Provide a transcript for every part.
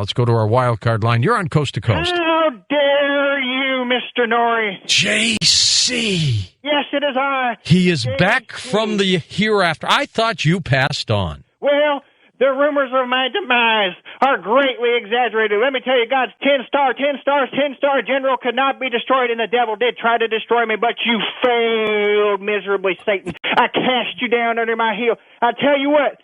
Let's go to our wild card line. You're on Coast to Coast. How dare you, Mr. Norrie? JC. Yes, it is I. He is JC. back from the hereafter. I thought you passed on. Well, the rumors of my demise are greatly exaggerated. Let me tell you, God's 10-star general could not be destroyed, and the devil did try to destroy me, but you failed miserably, Satan. I cast you down under my heel. I tell you what,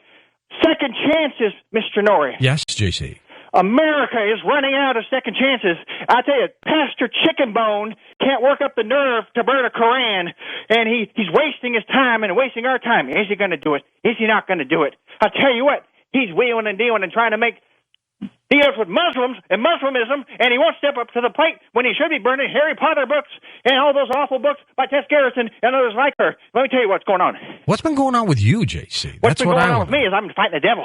second chances, Mr. Norrie. Yes, JC. America is running out of second chances. I tell you, Pastor Chickenbone can't work up the nerve to burn a Koran, and he's wasting his time and wasting our time. Is he going to do it? Is he not going to do it? I tell you what, he's wheeling and dealing and trying to make deals with Muslims and Muslimism, and he won't step up to the plate when he should be burning Harry Potter books and all those awful books by Tess Garrison and others like her. Let me tell you what's going on. What's been going on with you, JC? What's been going on with me is I've been fighting the devil.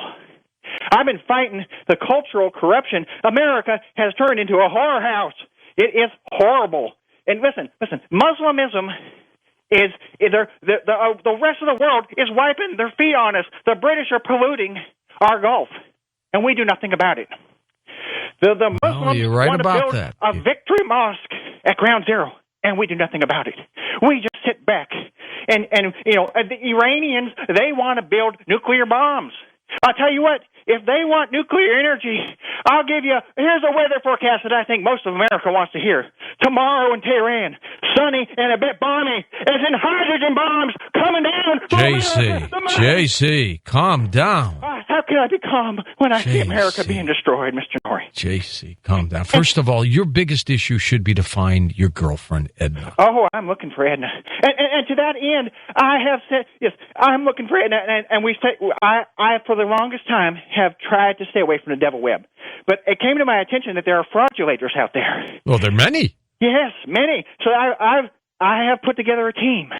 I've been fighting the cultural corruption. America has turned into a horror house. It is horrible. And listen, Muslimism is the rest of the world is wiping their feet on us. The British are polluting our Gulf, and we do nothing about it. The Muslims want to build a victory mosque at Ground Zero, and we do nothing about it. We just sit back. And you know, the Iranians, they want to build nuclear bombs. I'll tell you what, if they want nuclear energy, I'll give you, here's a weather forecast that I think most of America wants to hear. Tomorrow in Tehran, sunny and a bit balmy, as in hydrogen bombs coming down. JC, calm down. How can I be calm when I see America being destroyed, Mr. Norrie? JC, calm down. First of all, your biggest issue should be to find your girlfriend, Edna. Oh, I'm looking for Edna. And to that end, I have said, yes, I'm looking for Edna, and we say, I for the longest time, have tried to stay away from the devil web. But it came to my attention that there are fraudulators out there. Well, there are many. Yes, many. So I have put together a team.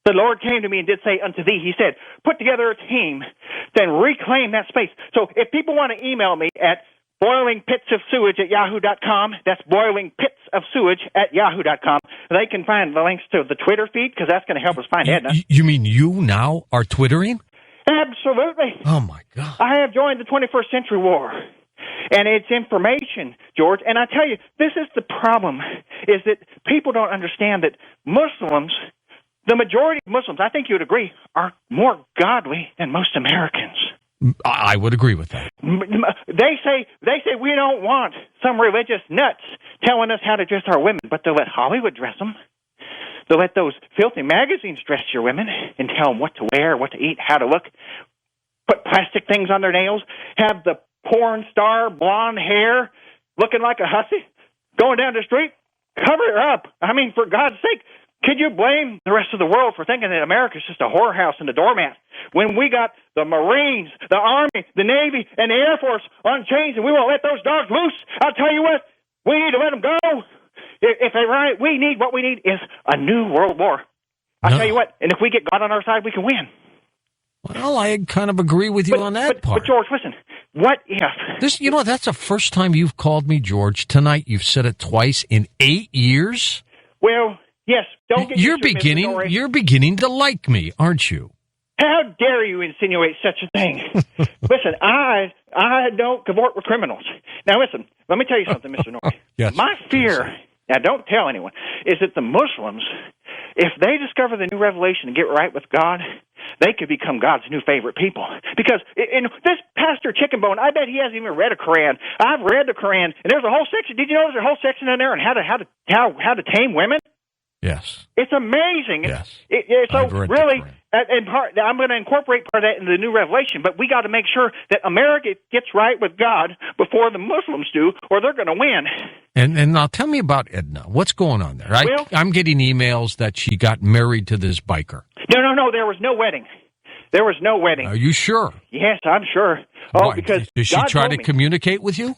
The Lord came to me and did say unto thee, he said, put together a team, then reclaim that space. So if people want to email me at boilingpitsofsewage@yahoo.com, that's boilingpitsofsewage@yahoo.com, they can find the links to the Twitter feed, because that's going to help us find Edna. You mean you now are Twittering? Absolutely. Oh, my God. I have joined the 21st Century War, and it's information, George. And I tell you, this is the problem, is that people don't understand that Muslims, the majority of Muslims, I think you would agree, are more godly than most Americans. I would agree with that. They say we don't want some religious nuts telling us how to dress our women, but they'll let Hollywood dress them. They'll let those filthy magazines dress your women and tell them what to wear, what to eat, how to look, put plastic things on their nails, have the porn star blonde hair looking like a hussy going down the street. Cover her up. I mean, for God's sake, could you blame the rest of the world for thinking that America's just a whorehouse and a doormat when we got the Marines, the Army, the Navy, and the Air Force on chains, and we won't let those dogs loose? I'll tell you what, we need to let them go. If they're right, what we need is a new world war. I'll tell you what, and if we get God on our side, we can win. Well, I kind of agree with you on that part. But George, listen, what if... That's the first time you've called me, George. Tonight, you've said it twice in 8 years. Well, yes, don't get You're beginning to like me, aren't you? How dare you insinuate such a thing? Listen, I don't cavort with criminals. Now, listen, let me tell you something, Mr. Norrie. Yes. My fear, now don't tell anyone, is that the Muslims, if they discover the new revelation and get right with God, they could become God's new favorite people. Because in this Pastor Chickenbone, I bet he hasn't even read a Quran. I've read the Quran, and there's a whole section. Did you know there's a whole section in there on how to tame women? Yes. It's amazing. Yes. So really, and I'm going to incorporate part of that in the new revelation, but we got to make sure that America gets right with God before the Muslims do, or they're going to win. And now tell me about Edna. What's going on there? I'm getting emails that she got married to this biker. No. There was no wedding. There was no wedding. Are you sure? Yes, I'm sure. Why? Because did she try to communicate with you?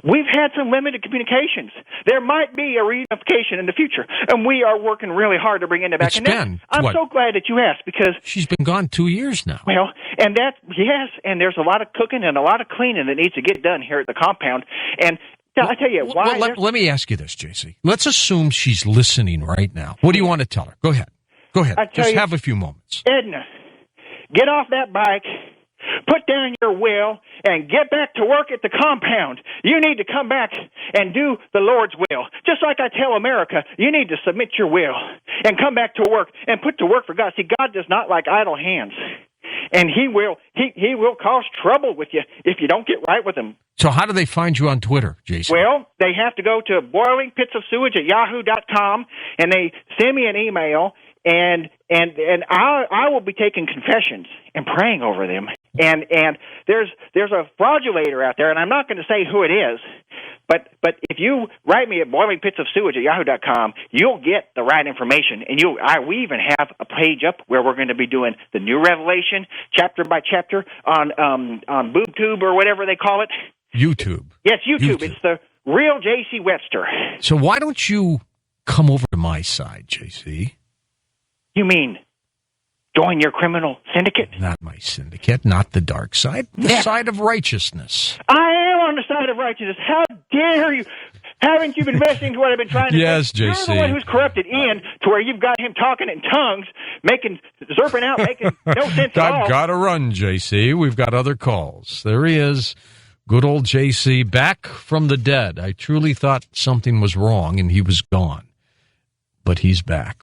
We've had some limited communications. There might be a reunification in the future, and we are working really hard to bring Edna back. I'm so glad that you asked, because she's been gone 2 years now. Well, and there's a lot of cooking and a lot of cleaning that needs to get done here at the compound. And I tell you why. Let me ask you this, JC. Let's assume she's listening right now. What do you want to tell her? Go ahead. Just have a few moments. Edna, get off that bike Put down your will and get back to work at the compound. You need to come back and do the Lord's will. Just like I tell America, you need to submit your will and come back to work and put to work for God. See, God does not like idle hands. And he will cause trouble with you if you don't get right with him. So how do they find you on Twitter, Jason? Well, they have to go to boilingpitsofsewage@yahoo.com, and they send me an email, and I will be taking confessions and praying over them. And there's a fraudulator out there, and I'm not going to say who it is, but if you write me at boilingpitsofsewage@yahoo.com, you'll get the right information. And we even have a page up where we're going to be doing the new Revelation chapter by chapter on BoobTube or whatever they call it. YouTube. Yes, YouTube. It's the real J.C. Webster. So why don't you come over to my side, J.C.? You mean join your criminal syndicate? Not my syndicate, not the dark side, the side of righteousness. I am on the side of righteousness. How dare you? Haven't you been listening to what I've been trying to say? Yes, J.C. You're the one who's corrupted Ian to where you've got him talking in tongues, making no sense at all. Gotta run, J.C. We've got other calls. There he is. Good old J.C. back from the dead. I truly thought something was wrong and he was gone. But he's back.